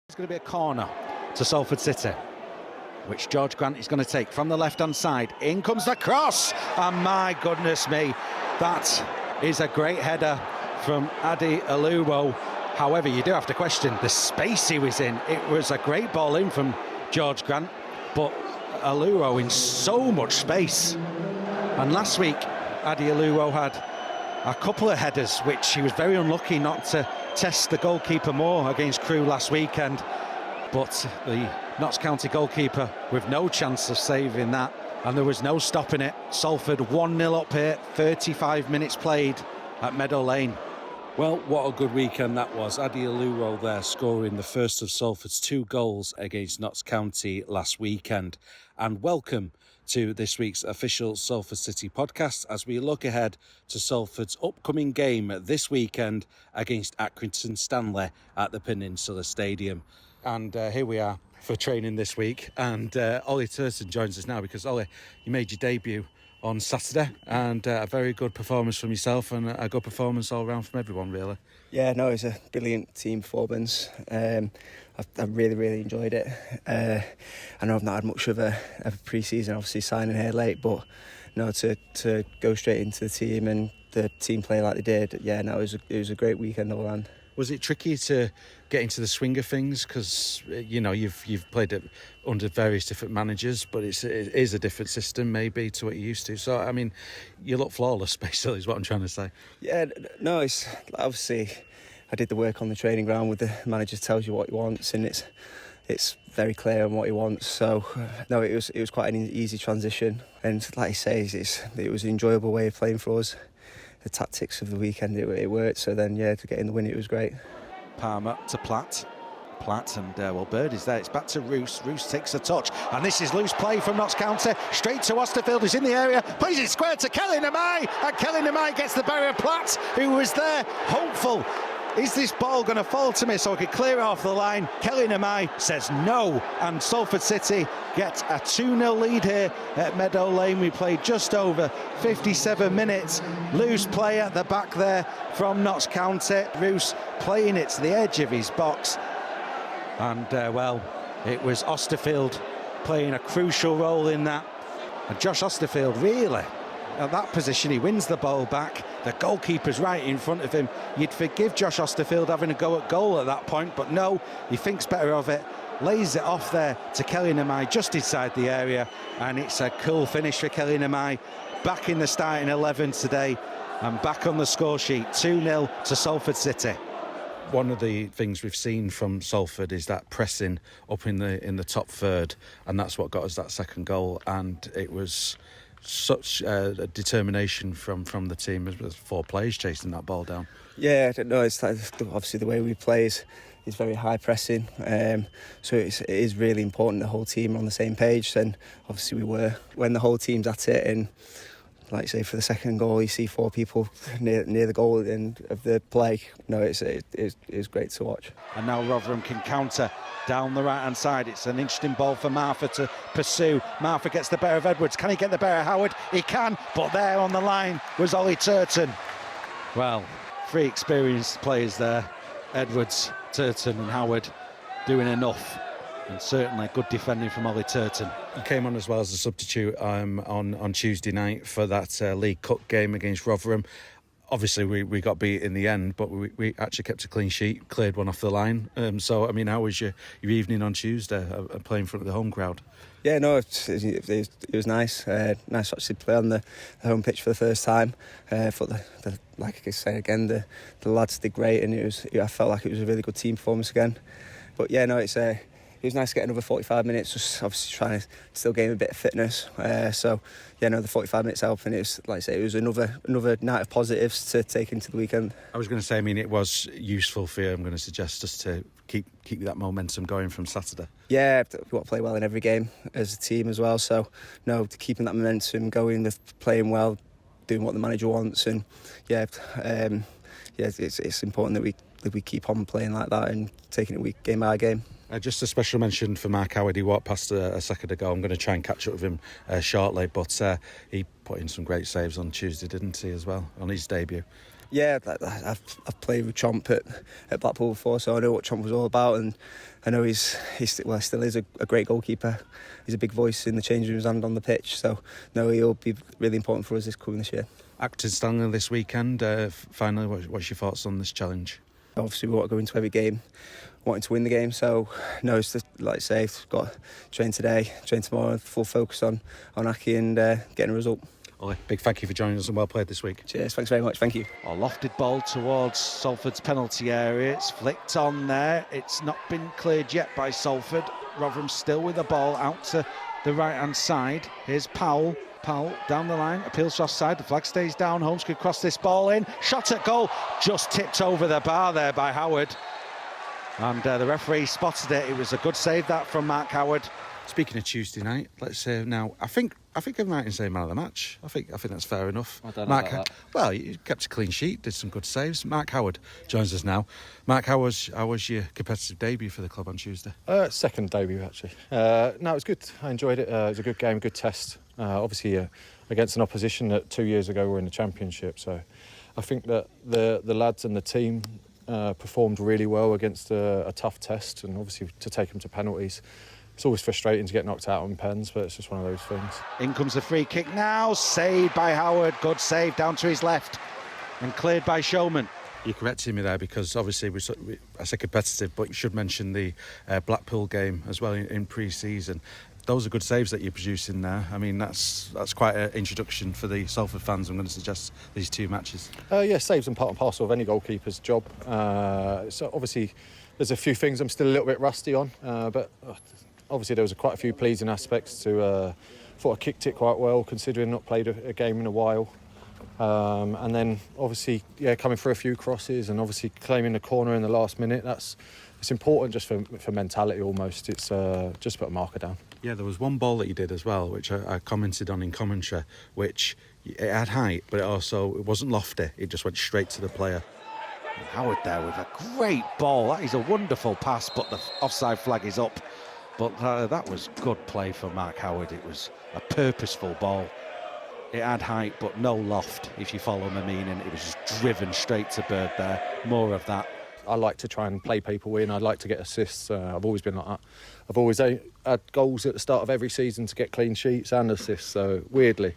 It's going to be a corner to Salford City, which George Grant is going to take from the left-hand side. In comes the cross, and my goodness me, that is a great header from Adi Aluwo. However, you do have to question the space he was in. It was a great ball in from George Grant, but Aluwo in so much space. And last week, Adi Aluwo had a couple of headers, which he was very unlucky not to test the goalkeeper more against Crewe last weekend. But the Notts County goalkeeper with no chance of saving that, and there was no stopping it. Salford 1-0 up here, 35 minutes played at Meadow Lane. Well, what a good weekend that was. Adi Aluwo there scoring the first of Salford's 2 goals against Notts County last weekend. And welcome to this week's official Salford City podcast as we look ahead to Salford's upcoming game this weekend against Accrington Stanley at the Peninsula Stadium. And here we are for training this week, and Ollie Turton joins us now because, Ollie, you made your debut on Saturday, and a very good performance from yourself and a good performance all round from everyone, really. Yeah, no, it's a brilliant team performance. I really enjoyed it. I know I've not had much of a pre-season, obviously signing here late, but no, to go straight into the team and the team play like they did, yeah, no, it was a great weekend all around. Was it tricky to get into the swing of things? Because, you know, you've played it under various different managers, but it is a different system maybe to what you're used to. So, I mean, you look flawless, basically, is what I'm trying to say. Yeah, no, it's obviously I did the work on the training ground with the manager tells you what he wants, and it's very clear on what he wants. So, no, it was quite an easy transition. And like he says, it was an enjoyable way of playing for us. The tactics of the weekend, it worked. So then, yeah, to get in the win, it was great. Palmer to Platt, and Bird is there. It's back to Roos. Roos takes a touch, and this is loose play from Notts County. Straight to Osterfield, who's in the area, plays it square to Kelly Namai, and Kelly Namai gets the barrier. Platt, who was there, hopeful. Is this ball going to fall to me so I could clear it off the line? Kelly Namai says no, and Salford City get a 2-0 lead here at Meadow Lane. We played just over 57 minutes. Loose play at the back there from Notts County. Roos playing it to the edge of his box. And, it was Osterfield playing a crucial role in that. And Josh Osterfield, really, at that position, he wins the ball back. The goalkeeper's right in front of him. You'd forgive Josh Osterfield having a go at goal at that point, but no, he thinks better of it. Lays it off there to Kelly Namai just inside the area, and it's a cool finish for Kelly Namai. Back in the starting 11 today and back on the score sheet, 2-0 to Salford City. One of the things we've seen from Salford is that pressing up in the top third, and that's what got us that second goal. And it was such a determination from the team. There's 4 players chasing that ball down. Yeah, no, it's like, obviously the way we play is very high pressing, so it is really important the whole team are on the same page, and obviously we were. When the whole team's at it, and like you say, for the second goal you see 4 people near the goal at the end of the play. No, it's great to watch. And now Rotherham can counter down the right hand side. It's an interesting ball for Martha to pursue. Martha gets the better of Edwards. Can he get the better of Howard? He can, but there on the line was Ollie Turton. Well, 3 experienced players there, Edwards, Turton and Howard, doing enough, and certainly good defending from Ollie Turton. He came on as well as a substitute on Tuesday night for that League Cup game against Rotherham. Obviously we got beat in the end, but we actually kept a clean sheet, cleared one off the line. So I mean, how was your evening on Tuesday playing in front of the home crowd? Yeah, no, it was nice. Nice to actually play on the home pitch for the first time. But like I say again, the lads did great, and I felt like it was a really good team performance again. But yeah, no, it was nice to get another 45 minutes, just obviously trying to still gain a bit of fitness. So yeah, no, the 45 minutes helped, and it was, like I say, it was another night of positives to take into the weekend. I was going to say, I mean, it was useful for you, I'm going to suggest, just to keep that momentum going from Saturday. Yeah, we want to play well in every game as a team as well. So no, keeping that momentum going, with playing well, doing what the manager wants, and it's important that we keep on playing like that and taking it game by game. Just a special mention for Mark Howard. He walked past a second ago. I'm going to try and catch up with him shortly, but he put in some great saves on Tuesday, didn't he, as well, on his debut? Yeah, I've played with Chomp at Blackpool before, so I know what Chomp was all about, and I know he's still is a great goalkeeper. He's a big voice in the changing rooms and on the pitch, so no, he'll be really important for us this year. Accrington Stanley this weekend. Finally, what's your thoughts on this challenge? Obviously, we want to go into every game wanting to win the game, so no, it's just, like I say, I've got to train today, train tomorrow, full focus on Aki and getting a result. Ollie, big thank you for joining us and well played this week. Cheers, thanks very much, thank you. A lofted ball towards Salford's penalty area. It's flicked on there. It's not been cleared yet by Salford. Rotherham still with the ball out to the right-hand side. Here's Powell. Powell down the line, appeals to offside. The flag stays down. Holmes could cross this ball in. Shot at goal. Just tipped over the bar there by Howard. And the referee spotted it. It was a good save that from Mark Howard. Speaking of Tuesday night, let's say now, I think I might say man of the match. I think that's fair enough. I don't know about that. Well, you kept a clean sheet, did some good saves. Mark Howard joins us now. Mark, how was your competitive debut for the club on Tuesday? Second debut, actually. No, it was good. I enjoyed it. It was a good game, good test. Obviously, against an opposition that 2 years ago were in the Championship. So I think that the lads and the team performed really well against a tough test, and obviously to take them to penalties. It's always frustrating to get knocked out on pens, but it's just one of those things. In comes the free kick now, saved by Howard. Good save down to his left and cleared by Showman. You corrected me there because obviously I said competitive, but you should mention the Blackpool game as well in pre-season. Those are good saves that you're producing there. I mean, that's quite an introduction for the Salford fans. I'm going to suggest these two matches. Yeah, saves and part and parcel of any goalkeeper's job. So obviously, there's a few things I'm still a little bit rusty on, but obviously there was quite a few pleasing aspects to. Thought I kicked it quite well, considering not played a game in a while. And then obviously, coming through a few crosses and obviously claiming the corner in the last minute. It's important just for mentality almost. It's just put a marker down. Yeah, there was one ball that you did as well, which I commented on in commentary, which it had height, but it wasn't lofty. It just went straight to the player. And Howard there with a great ball. That is a wonderful pass, but the offside flag is up. But that was good play for Mark Howard. It was a purposeful ball. It had height, but no loft, if you follow my meaning. It was just driven straight to Bird there. More of that. I like to try and play people in. I'd like to get assists. I've always been like that. I've always had goals at the start of every season to get clean sheets and assists. So weirdly,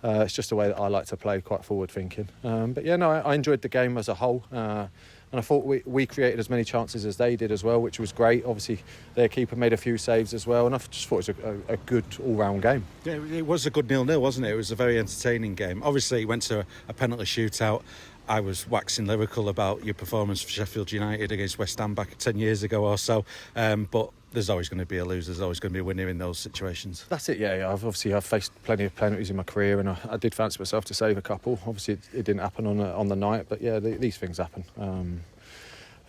it's just a way that I like to play, quite forward thinking. But yeah, no, I enjoyed the game as a whole. And I thought we created as many chances as they did as well, which was great. Obviously, their keeper made a few saves as well, and I just thought it was a good all-round game. Yeah, it was a good 0-0, wasn't it? It was a very entertaining game. Obviously, it went to a penalty shootout. I was waxing lyrical about your performance for Sheffield United against West Ham back 10 years ago or so, but there's always going to be a loser, there's always going to be a winner in those situations. That's it, yeah. I've faced plenty of penalties in my career, and I did fancy myself to save a couple. Obviously, it didn't happen on the night, but yeah, these things happen.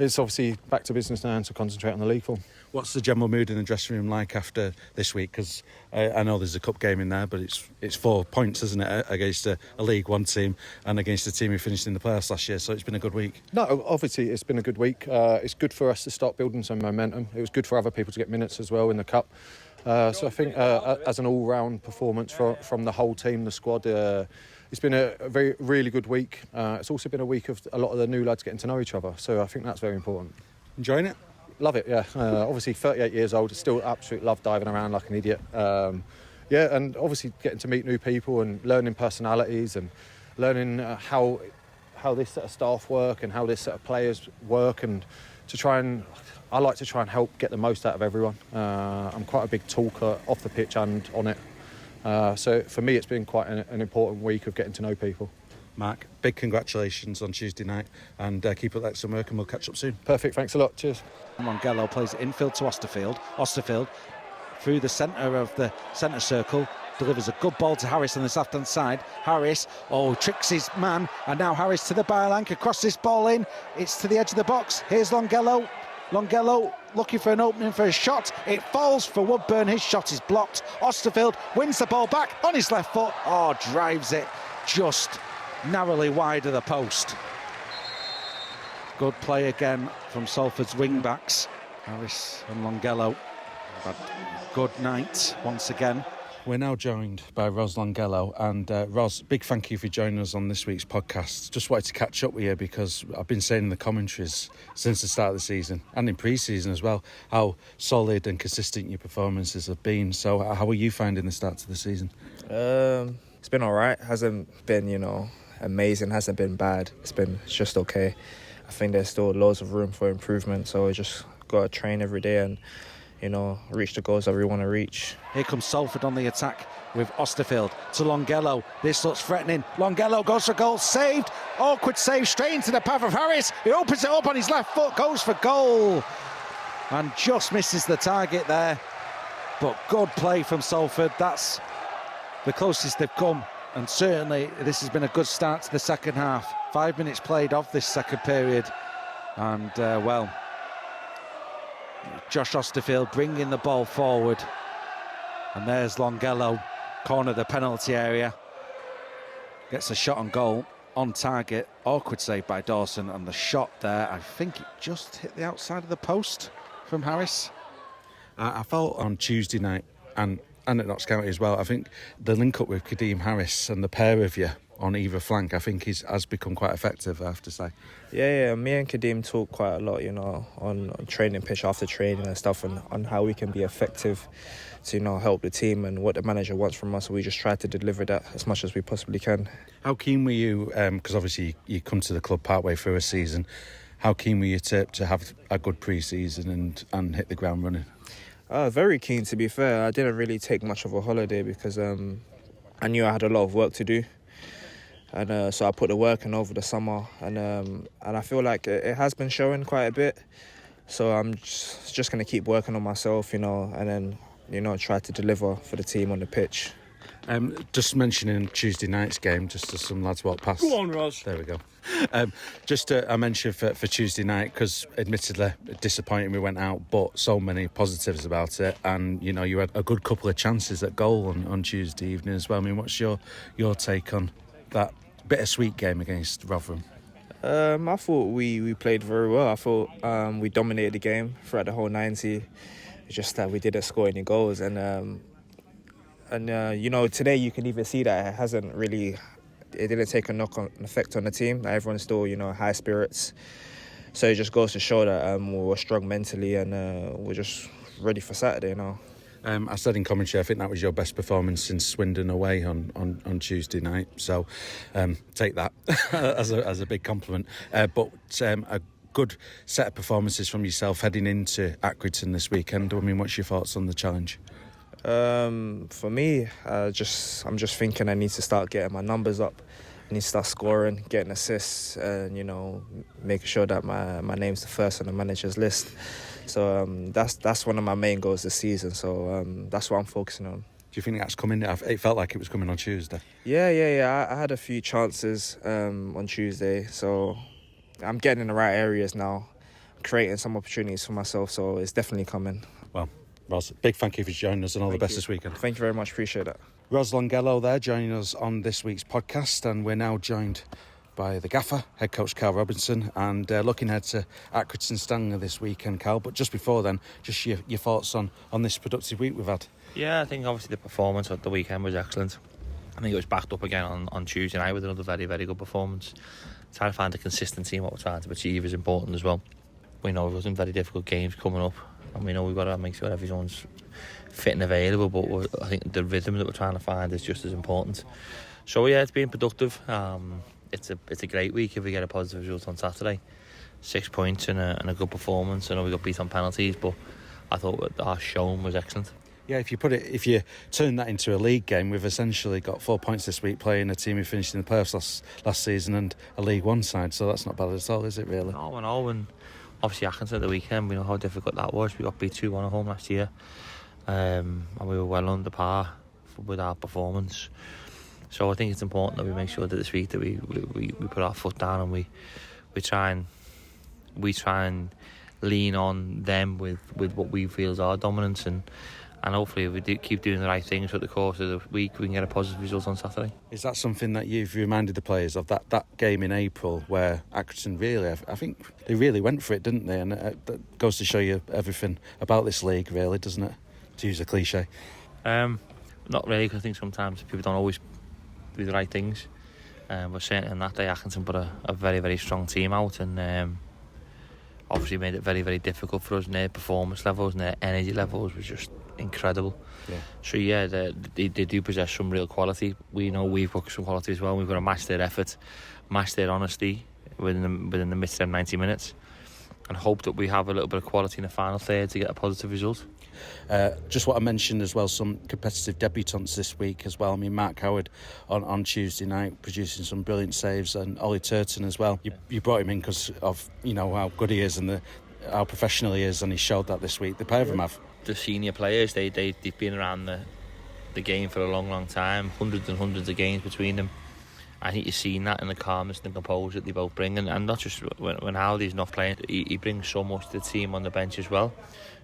It's obviously back to business now and to concentrate on the league form. What's the general mood in the dressing room like after this week? Because I know there's a cup game in there, but it's 4 points, isn't it, against a League One team and against a team who finished in the playoffs last year, so it's been a good week. No, obviously it's been a good week. It's good for us to start building some momentum. It was good for other people to get minutes as well in the cup. So I think as an all-round performance from the whole team, the squad, it's been a really good week. It's also been a week of a lot of the new lads getting to know each other, so I think that's very important. Enjoying it? Love it, yeah. Obviously 38 years old, still absolutely love diving around like an idiot. Yeah, and obviously getting to meet new people and learning personalities and learning how this set of staff work and how this set of players work, and I like to try and help get the most out of everyone. I'm quite a big talker off the pitch and on it. So for me, it's been quite an important week of getting to know people. Mark, big congratulations on Tuesday night, and keep up that excellent work, and we'll catch up soon. Perfect, thanks a lot, cheers. Longelo plays it infield to Osterfield. Osterfield through the centre of the centre circle, delivers a good ball to Harris on the left-hand side. Harris, tricks his man, and now Harris to the byline, can cross this ball in. It's to the edge of the box. Here's Longelo. Longelo looking for an opening for a shot. It falls for Woodburn. His shot is blocked. Osterfield wins the ball back on his left foot. Drives it just narrowly wide of the post. Good play again from Salford's wing-backs. Harris and Longelo had a good night once again. We're now joined by Rosaire Longelo, and Ros, big thank you for joining us on this week's podcast. Just wanted to catch up with you because I've been saying in the commentaries since the start of the season and in pre-season as well how solid and consistent your performances have been. So how are you finding the start to the season? It's been all right. Hasn't been, amazing. Hasn't been bad. It's just okay. I think there's still loads of room for improvement. So we just got to train every day and reach the goals that we want to reach. Here comes Salford on the attack with Osterfield to Longelo. This looks threatening. Longelo goes for goal, saved. Awkward save straight into the path of Harris. He opens it up on his left foot, goes for goal. And just misses the target there. But good play from Salford. That's the closest they've come. And certainly this has been a good start to the second half. 5 minutes played of this second period. And, Josh Osterfield bringing the ball forward, and there's Longelo, corner of the penalty area, gets a shot on goal, on target, awkward save by Dawson, and the shot there, I think it just hit the outside of the post from Harris. I felt on Tuesday night and at Notts County as well, I think the link up with Kadeem Harris and the pair of you on either flank, I think has become quite effective, I have to say. Yeah, me and Kadeem talk quite a lot, on training pitch after training and stuff, and on how we can be effective to, help the team and what the manager wants from us. So we just try to deliver that as much as we possibly can. How keen were you, because obviously you come to the club partway through a season, how keen were you to have a good pre-season and hit the ground running? Very keen, to be fair. I didn't really take much of a holiday because I knew I had a lot of work to do. And so I put the work in over the summer, and I feel like it has been showing quite a bit. So I'm just going to keep working on myself, and then, try to deliver for the team on the pitch. Just mentioning Tuesday night's game, just as some lads walk past. Go on, Ros. There we go. I mentioned for Tuesday night, because admittedly disappointing we went out, but so many positives about it, and you had a good couple of chances at goal on Tuesday evening as well. I mean, what's your take on that bittersweet game against Rotherham? I thought we played very well. I thought we dominated the game throughout the whole 90. It's just that we didn't score any goals, and today you can even see that it didn't take a knock-on effect on the team. That everyone's still high spirits. So it just goes to show that we're strong mentally, and we're just ready for Saturday now. I said in commentary, I think that was your best performance since Swindon away on Tuesday night. So take that as a big compliment. But a good set of performances from yourself heading into Accrington this weekend. I mean, what's your thoughts on the challenge? For me, I'm just thinking I need to start getting my numbers up. I need to start scoring, getting assists, and making sure that my name's the first on the manager's list. So that's one of my main goals this season. So that's what I'm focusing on. Do you think that's coming? It felt like it was coming on Tuesday. Yeah. I had a few chances on Tuesday, so I'm getting in the right areas now, creating some opportunities for myself. So it's definitely coming. Well, Ros, big thank you for joining us, and all the best this weekend. Thank you very much. Appreciate that. Rosaire Longelo there joining us on this week's podcast, and we're now joined by the gaffer, Head Coach Karl Robinson, and looking ahead to Accrington Stanley this weekend, Karl. But just before then, just your thoughts on this productive week we've had. Yeah, I think obviously the performance at the weekend was excellent. I think it was backed up again on Tuesday night with another very, very good performance. Trying to find the consistency in what we're trying to achieve is important as well. We know we've got some very difficult games coming up, and we know we've got to make sure everyone's fit and available, but I think the rhythm that we're trying to find is just as important. So yeah, it's been productive. It's a great week if we get a positive result on Saturday. 6 points and a good performance. I know we got beat on penalties, but I thought what our showing was excellent. Yeah, if you turn that into a league game, we've essentially got 4 points this week playing a team who finished in the playoffs last season and a League One side, so that's not bad at all, is it really? No, and obviously Accrington at the weekend, we know how difficult that was. We got beat 2-1 at home last year, and we were well under par with our performance. So I think it's important that we make sure that this week that we put our foot down and we try and lean on them with what we feel is our dominance, and hopefully if we keep doing the right things throughout the course of the week, we can get a positive result on Saturday. Is that something that you've reminded the players of, that game in April where Accrington really, I think they really went for it, didn't they? And that goes to show you everything about this league, really, doesn't it? To use a cliche. Not really, because I think sometimes people don't always do the right things. But certainly on that day, Accrington put a very, very strong team out, and obviously made it very, very difficult for us. And their performance levels and their energy levels was just incredible. Yeah. So yeah, they do possess some real quality. We know we've got some quality as well. We've got to match their effort, match their honesty within the midst of 90 minutes, and hope that we have a little bit of quality in the final third to get a positive result. Just what I mentioned as well, some competitive debutants this week as well. I mean, Mark Howard on Tuesday night producing some brilliant saves, and Ollie Turton as well. You brought him in because of how good he is and how professional he is, and he showed that this week. The pair of them have. The senior players, they've been around the game for a long, long time. Hundreds and hundreds of games between them. I think you've seen that in the calmness and composure that they both bring, and not just when Howdy's not playing, he brings so much to the team on the bench as well.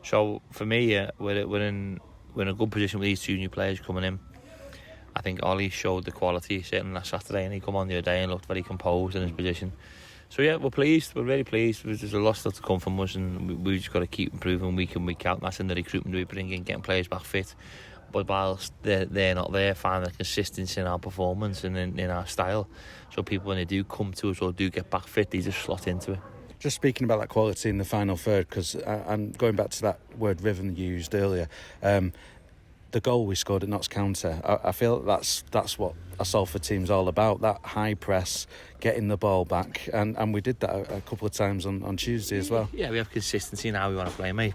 So for me, we're in a good position with these two new players coming in. I think Ollie showed the quality certainly last Saturday, and he come on the other day and looked very composed in his position. So yeah, we're pleased. We're really pleased. There's a lot still to come from us, and we've just got to keep improving week in, week out. That's in the recruitment we bring in, getting players back fit. But whilst they're not there, finding the consistency in our performance and in our style, so people, when they do come to us or do get back fit, they just slot into it. Just speaking about that quality in the final third, because I'm going back to that word rhythm you used earlier. The goal we scored at Notts County, I feel that's what a Salford team's all about. That high press, getting the ball back, and we did that a couple of times on Tuesday as well. Yeah, we have consistency in how we want to play, mate.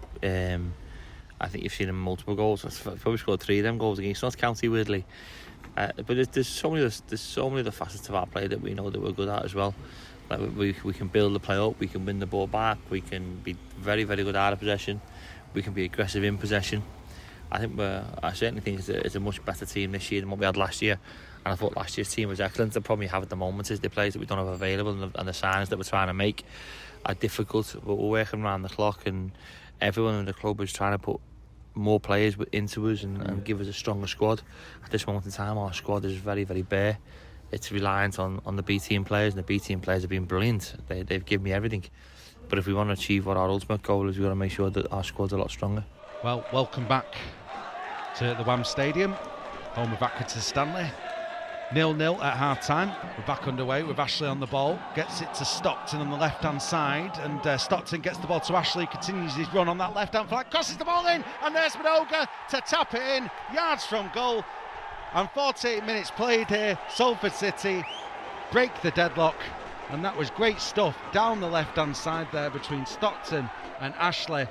I think you've seen him multiple goals. I've probably scored 3 of them goals against Notts County, weirdly. But there's so many other facets of our play that we know that we're good at as well. Like we can build the play up, we can win the ball back, we can be very, very good out of possession, we can be aggressive in possession. I certainly think it's a much better team this year than what we had last year. And I thought last year's team was excellent. The problem we have at the moment is the players that we don't have available, and the signings that we're trying to make are difficult. But we're working around the clock, and everyone in the club is trying to put more players into us and give us a stronger squad. At this moment in time, our squad is very, very bare. It's reliant on the B team players, and the B team players have been brilliant. They've given me everything. But if we want to achieve what our ultimate goal is, we've got to make sure that our squad's a lot stronger. Well, welcome back to the WAM Stadium, home of Accrington Stanley. 0-0 at half-time. We're back underway with Ashley on the ball. Gets it to Stockton on the left-hand side, and Stockton gets the ball to Ashley, continues his run on that left-hand flank, crosses the ball in, and there's Minoga to tap it in, yards from goal. And 48 minutes played here. Salford City break the deadlock, and that was great stuff down the left-hand side there between Stockton and Ashley.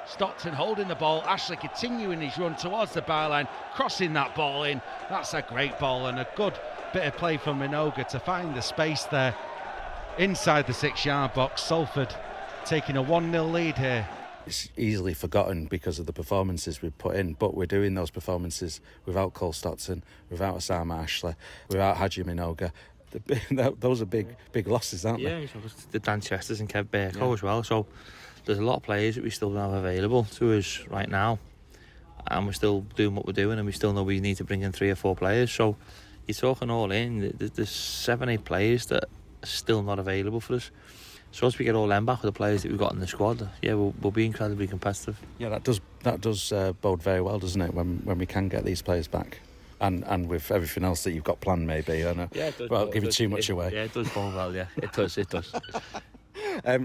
Stockton holding the ball, Ashley continuing his run towards the byline, crossing that ball in. That's a great ball, and a good bit of play from Minoga to find the space there inside the 6-yard box. Salford taking a 1-0 lead here. It's easily forgotten because of the performances we've put in, but we're doing those performances without Cole Stockton, without Osama Ashley, without Haji Minoga. Those are big losses, aren't they? Yeah, the Dan Chesters and Kev Burko as well. So there's a lot of players that we still don't have available to us right now, and we're still doing what we're doing, and we still know we need to bring in 3 or 4 players. So you're talking all in, there's 7-8 players that are still not available for us. So once we get all them back with the players that we've got in the squad, yeah, we'll be incredibly competitive. Yeah, that does bode very well, doesn't it, when we can get these players back, and with everything else that you've got planned, maybe. I know. Yeah, it does. Well, give it too much away. Yeah, it does bode well. Yeah, it does.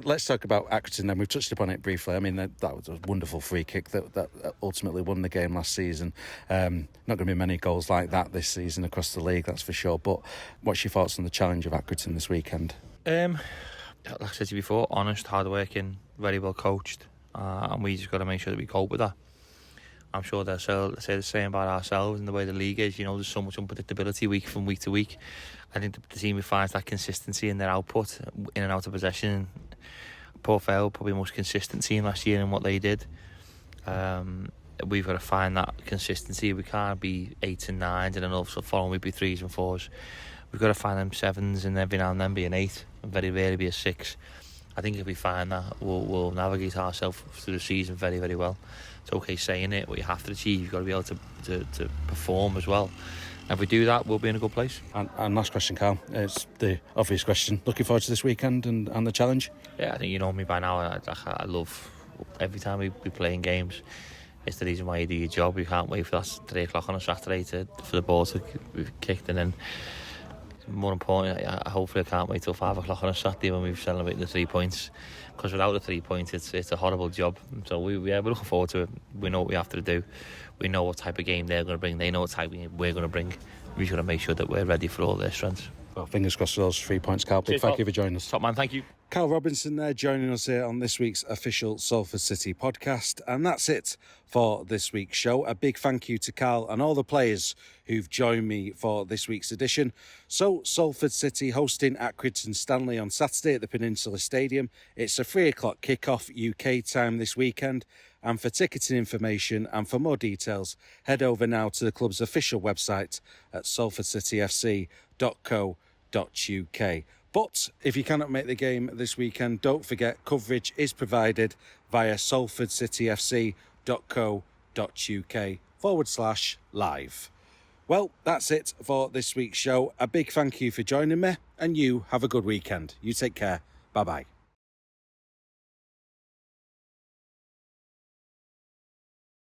Let's talk about Accrington then. We've touched upon it briefly. I mean, that was a wonderful free kick that ultimately won the game last season. Not going to be many goals like that this season across the league, that's for sure. But what's your thoughts on the challenge of Accrington this weekend? Like I said to you before, honest, hard-working, very well coached, and we just got to make sure that we cope with that. I'm sure they'll say the same about ourselves and the way the league is. You know, there's so much unpredictability week from week to week. I think the team finds that consistency in their output, in and out of possession. Port Vale, probably the most consistent team last year in what they did. We've got to find that consistency. We can't be 8s and 9s and then also following we'd be 3s and 4s. We've got to find them 7s and every now and then be an 8 and very rarely be a 6. I think if we find that, we'll navigate ourselves through the season very, very well. It's okay saying it, what you have to achieve, you've got to be able to perform as well. And if we do that, we'll be in a good place. And last question, Karl, it's the obvious question. Looking forward to this weekend and the challenge? Yeah, I think you know me by now. I love every time we play in games. It's the reason why you do your job. You can't wait for that 3 o'clock on a Saturday for the ball to be kicked, and then more important, hopefully I can't wait till 5 o'clock on a Saturday when we've celebrated the 3 points, because without the 3 points it's a horrible job. So we're looking forward to it. We know what we have to do. We know what type of game they're going to bring. They know what type of game we're going to bring. We've got to make sure that we're ready for all their strengths. Well, fingers crossed for those 3 points, Karl. Big thank you for joining us. Top man, thank you. Karl Robinson there joining us here on this week's official Salford City podcast. And that's it for this week's show. A big thank you to Karl and all the players who've joined me for this week's edition. So, Salford City hosting Accrington Stanley on Saturday at the Peninsula Stadium. It's a 3 o'clock kickoff UK time this weekend. And for ticketing information and for more details, head over now to the club's official website at salfordcityfc.co.uk. But if you cannot make the game this weekend, don't forget coverage is provided via salfordcityfc.co.uk/live. Well, that's it for this week's show. A big thank you for joining me, and you have a good weekend. You take care. Bye-bye.